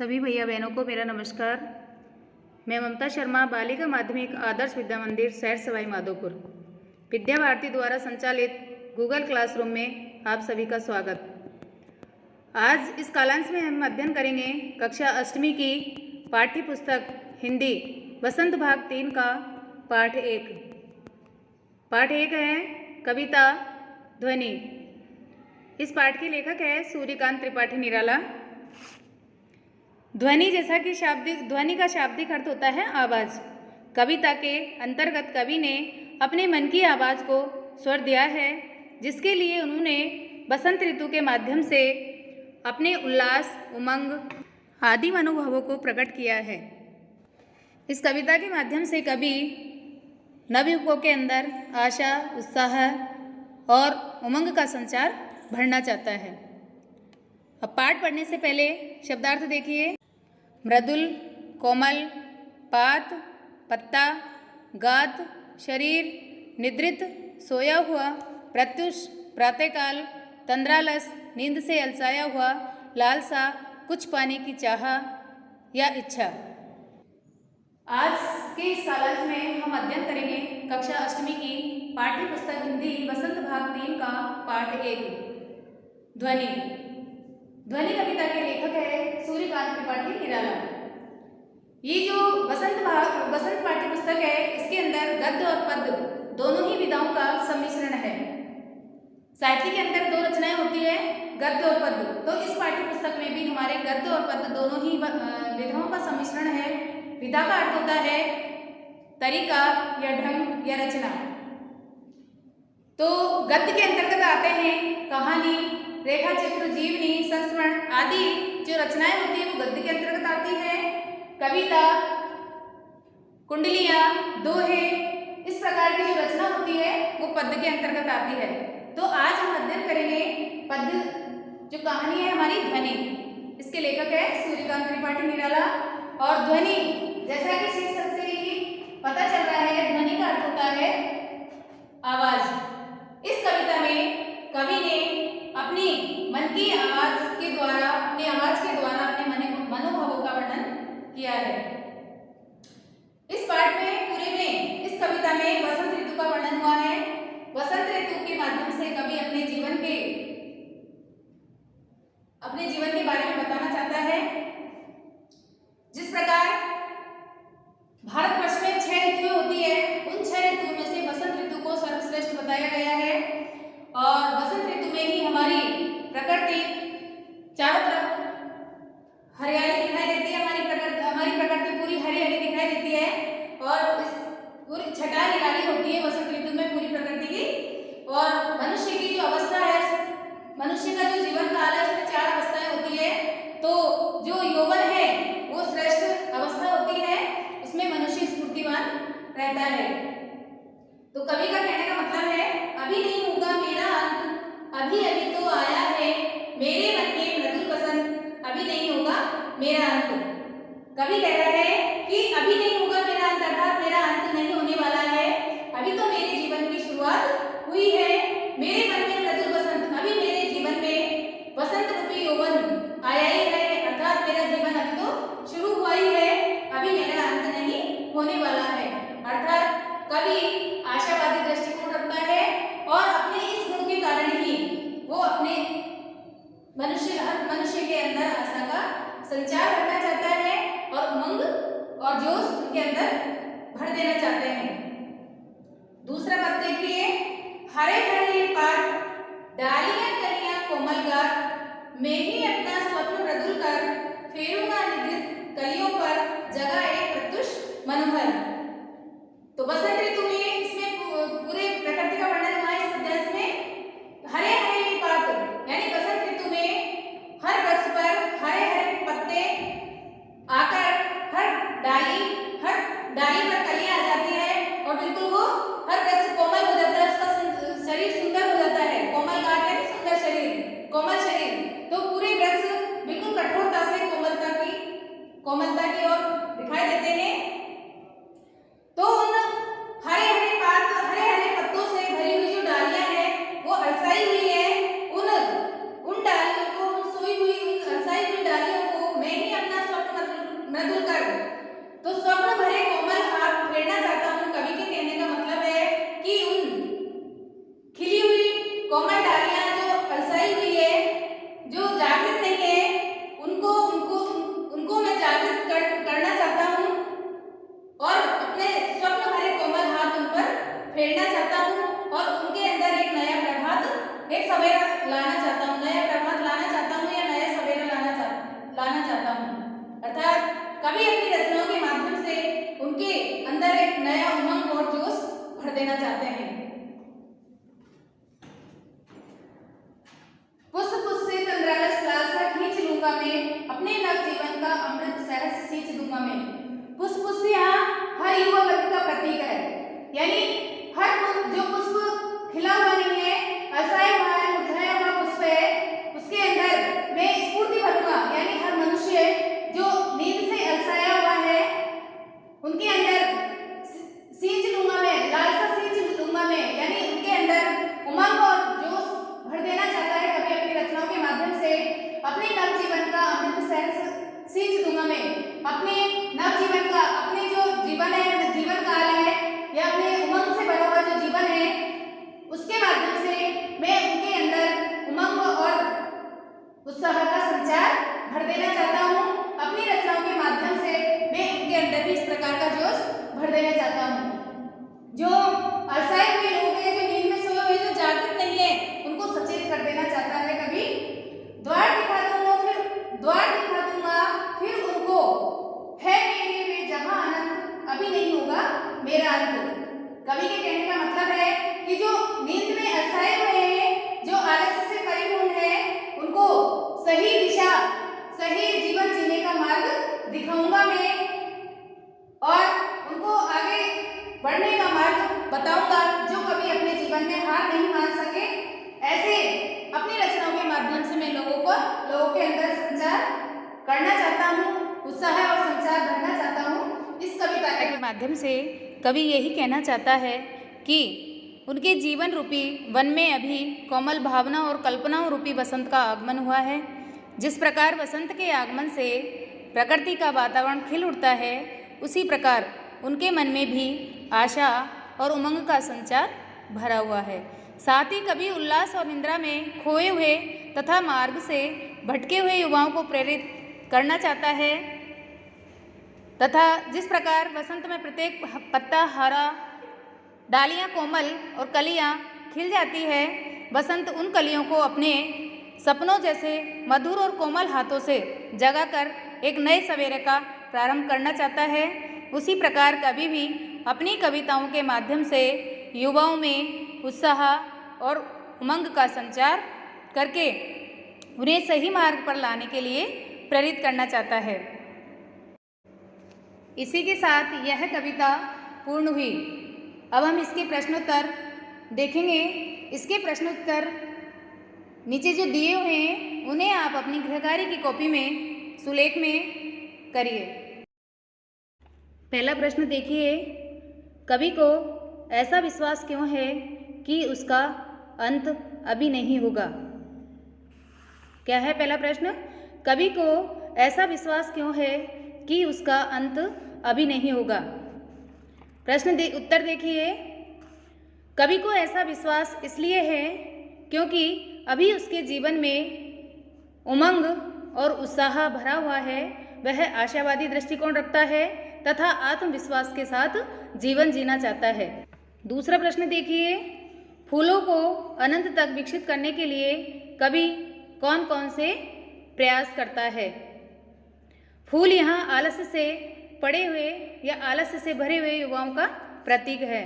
सभी भैया बहनों को मेरा नमस्कार। मैं ममता शर्मा, बालिका माध्यमिक आदर्श विद्या मंदिर, शहर सवाई माधोपुर, विद्या भारती द्वारा संचालित गूगल क्लासरूम में आप सभी का स्वागत। आज इस कालांश में हम अध्ययन करेंगे कक्षा अष्टमी की पाठ्य पुस्तक हिंदी वसंत भाग 3 का पाठ 1। पाठ 1 है कविता ध्वनि। इस पाठ के लेखक है सूर्यकांत त्रिपाठी निराला। ध्वनि जैसा कि ध्वनि का शाब्दिक अर्थ होता है आवाज़। कविता के अंतर्गत कवि ने अपने मन की आवाज़ को स्वर दिया है, जिसके लिए उन्होंने बसंत ऋतु के माध्यम से अपने उल्लास, उमंग आदि अनुभवों को प्रकट किया है। इस कविता के माध्यम से कवि नवयुवकों के अंदर आशा, उत्साह और उमंग का संचार भरना चाहता है। अब पाठ पढ़ने से पहले शब्दार्थ देखिए। मृदुल, कोमल, पात, पत्ता, गात, शरीर, निद्रित, सोया हुआ, प्रत्युष, प्रातःकाल, तंद्रालस, नींद से अलसाया हुआ, लालसा, कुछ पाने की चाह या इच्छा। आज के इस कालांश में हम अध्ययन करेंगे कक्षा अष्टमी की पाठ्य पुस्तक हिंदी वसंत भाग 3 का पाठ 1 ध्वनि। ध्वनि कविता के लेखक है सूर्यकांत त्रिपाठी निराला। ये जो वसंत पाठ्य पुस्तक है, इसके अंदर गद्य और पद्य दोनों ही विधाओं का सम्मिश्रण है। साहित्य के अंदर दो रचनाएं होती है, गद्य और पद्य। तो इस पाठ्य पुस्तक में भी हमारे गद्य और पद्य दोनों ही विधाओं का सम्मिश्रण है। विधा का अर्थ होता है तरीका या ढंग या रचना। तो गद्य के अंतर्गत आते हैं कहानी, रेखा चित्र, जीवनी, संस्मरण आदि जो रचनाएं होती है वो गद्य के अंतर्गत आती है। कविता, कुंडलियां, दोहे, इस प्रकार की जो रचना होती है वो पद्य के अंतर्गत आती है। तो आज हम अध्ययन करेंगे पद्य जो कहानी है हमारी ध्वनि। इसके लेखक है सूर्यकांत त्रिपाठी निराला। और ध्वनि जैसा कि शीर्षक से ही पता चल रहा है, ध्वनि का अर्थ होता है आवाज। इस कविता में कवि ने अपनी मन की आवाज के द्वारा, अपनी आवाज के द्वारा अपने मनोभावों का वर्णन किया है। इस पाठ में पूरे में इस कविता में वसंत ऋतु का वर्णन हुआ है। वसंत ऋतु के माध्यम से कवि अपने जीवन के बारे में बताना चाहता है। जिस प्रकार भारतवर्ष में 6 ऋतुएं होती है, उन 6 ऋतुओं में से वसंत ऋतु को सर्वश्रेष्ठ बताया गया है। और वसंत ऋतु में ही हमारी प्रकृति चारों तरफ हरियाली दिखाई देती है। हमारी प्रकृति पूरी हरी दिखाई देती है और इस पूरी छटा निराली होती है वसंत ऋतु में पूरी प्रकृति की। और मनुष्य की जो अवस्था है, मनुष्य का जो जीवन काल है, उसमें 4 अवस्थाएं होती है। तो जो यौवन है वो श्रेष्ठ अवस्था होती है, उसमें मनुष्य स्फूर्तिवान रहता है। तो कवि का कहने का मतलब है, अभी नहीं होगा मेरा अंत, अभी अभी तो आया है मेरे मन में मृदुल बसंत, अभी नहीं होगा मेरा अंत। कवि कह रहा है कि अभी नहीं होगा मेरा अंत, अर्थात मेरा अंत नहीं होने वाला है। अभी तो मेरे जीवन की शुरुआत हुई है। मेरे मन में मृदुल बसंत, अभी मेरे जीवन में वसंत रूपी यौवन आया ही है, अर्थात मेरा जीवन अभी तो शुरू हुआ ही है, अभी मेरा अंत नहीं होने वाला है। अर्थात कवि आशावादी दृष्टिकोण रखता है और अपने इस गुण के कारण ही वो अपने हर मनुष्य के अंदर आशा का संचार करना चाहता है और उमंग और जोश उनके अंदर भर देना चाहते हैं। दूसरा पद देखिए। हरे हरे पात, डालियां कलियां कोमल गात, मैं ही अपना स्वप्न मृदुल कर, फेरूंगा निद्रित कलियों पर, जगाए प्रत्युष मनोहर। तो वसंत ऋतु में इसमें पूरे प्रकृति का वर्णन हुआ है इस अध्याय में। हरे हरे पात यानी वसंत ऋतु में हर वृक्ष पर हरे हरे पत्ते आकर हर डाली पर कलियां आ जाती है और बिल्कुल वो हर वृक्ष कोमल हो जाता है, उसका शरीर सुंदर हो जाता है। कोमल गात यानी सुंदर शरीर, कोमल शरीर। तो पूरे वृक्ष बिल्कुल कठोरता से कोमलता की ओर दिखाई देते हैं। तो उन हरे हरे पत्तों से भरी हुई जो डालियां हैं वो अलसाई हुई है। उन डालियों को, उन सोई हुई, उन अलसाई हुई डालियों को मैं ही अपना एक सवेरा लाना चाहता हूँ, नया प्रभात लाना चाहता हूँ या नया सवेरा लाना चाहता हूँ। अर्थात कवि अपनी रचनाओं के माध्यम से उनके अंदर एक नया उमंग और जोश भर देना चाहते हैं। पुष्प पुष्प से तंद्रालस लालसा खींच लूंगा मैं, अपने नव जीवन का अमृत सहज सींच दूंगा मैं। पुष्प पुष्प यहाँ हर युवा वर्ग का प्रतीक है, यानी हर जो पुष्प खिला हुआ नहीं है, असहाय हुआ है, मुरझाया हुआ पुष्प है, उसके अंदर मैं स्फूर्ति भरूंगा, यानी हर मनुष्य जो नींद से अलसाया हुआ है उनके अंदर सींच लूंगा मैं, लालसा सींच लूंगा मैं, यानी उनके अंदर उमंग और जोश भर देना चाहता है कवि अपनी रचनाओं के माध्यम से। अपने नव जीवन का अमृत सहज सींच दूंगा मैं, अपने नव जीवन का, अपने जो जीवन है, जीवन काल है या अपने उमंग से भरा हुआ जो जीवन है उसके माध्यम से मैं उनके अंदर उमंग और उत्साह का संचार भर देना चाहता हूँ। अपनी रचनाओं के माध्यम से मैं उनके अंदर भी इस प्रकार का जोश भर देना चाहता हूँ। जो अलसाए हुए लोग हैं, जो नींद में सोए हुए, जो जागृत नहीं है, उनको सचेत कर देना चाहता है कवि। द्वार दिखा दूंगा फिर उनको, है मेरे में जहां आनंद, अभी नहीं होगा मेरा अंत। कवि के कहने का मतलब है कि जो नींद में अलसाए हुए हैं, जो आलस्य से परिपूर्ण है, उनको सही दिशा, सही जीवन जीने का मार्ग दिखाऊंगा मैं और उनको आगे बढ़ने का मार्ग बताऊंगा। जो कभी अपने जीवन में हार नहीं मान सके, ऐसे अपनी रचनाओं के माध्यम से मैं लोगों के अंदर संचार करना चाहता हूँ, उत्साह और संचार भरना चाहता हूँ। इस कविता के माध्यम से कवि यही कहना चाहता है कि उनके जीवन रूपी वन में अभी कोमल भावना और कल्पनाओं रूपी वसंत का आगमन हुआ है। जिस प्रकार वसंत के आगमन से प्रकृति का वातावरण खिल उठता है, उसी प्रकार उनके मन में भी आशा और उमंग का संचार भरा हुआ है। साथ ही कवि उल्लास और निद्रा में खोए हुए तथा मार्ग से भटके हुए युवाओं को प्रेरित करना चाहता है तथा जिस प्रकार वसंत में प्रत्येक पत्ता हरा, डालियाँ कोमल और कलियाँ खिल जाती है, वसंत उन कलियों को अपने सपनों जैसे मधुर और कोमल हाथों से जगाकर एक नए सवेरे का प्रारंभ करना चाहता है। उसी प्रकार कवि भी अपनी कविताओं के माध्यम से युवाओं में उत्साह और उमंग का संचार करके उन्हें सही मार्ग पर लाने के लिए प्रेरित करना चाहता है। इसी के साथ यह कविता पूर्ण हुई। अब हम इसके प्रश्नोत्तर देखेंगे। इसके प्रश्नोत्तर नीचे जो दिए हुए हैं उन्हें आप अपनी गृहकार्य की कॉपी में सुलेख में करिए। पहला प्रश्न देखिए, कवि को ऐसा विश्वास क्यों है कि उसका अंत अभी नहीं होगा? क्या है पहला प्रश्न? कवि को ऐसा विश्वास क्यों है कि उसका अंत अभी नहीं होगा? उत्तर देखिए, कवि को ऐसा विश्वास इसलिए है क्योंकि अभी उसके जीवन में उमंग और उत्साह भरा हुआ है। वह आशावादी दृष्टिकोण रखता है तथा आत्मविश्वास के साथ जीवन जीना चाहता है। दूसरा प्रश्न देखिए, फूलों को अनंत तक विकसित करने के लिए कवि कौन कौन से प्रयास करता है? फूल यहाँ आलस्य से पड़े हुए या आलस्य से भरे हुए युवाओं का प्रतीक है।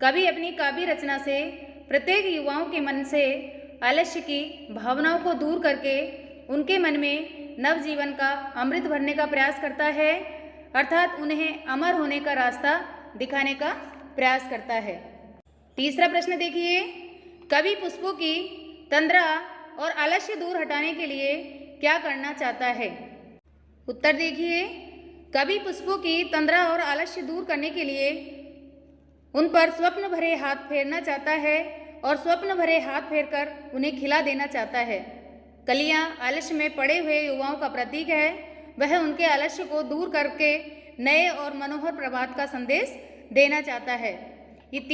कवि अपनी काव्य रचना से प्रत्येक युवाओं के मन से आलस्य की भावनाओं को दूर करके उनके मन में नवजीवन का अमृत भरने का प्रयास करता है, अर्थात उन्हें अमर होने का रास्ता दिखाने का प्रयास करता है। तीसरा प्रश्न देखिए, कवि पुष्पों की तंद्रा और आलस्य दूर हटाने के लिए क्या करना चाहता है? उत्तर देखिए, कवि पुष्पों की तंद्रा और आलस्य दूर करने के लिए उन पर स्वप्न भरे हाथ फेरना चाहता है और स्वप्न भरे हाथ फेरकर उन्हें खिला देना चाहता है। कलियां आलस्य में पड़े हुए युवाओं का प्रतीक है। वह उनके आलस्य को दूर करके नए और मनोहर प्रभात का संदेश देना चाहता है।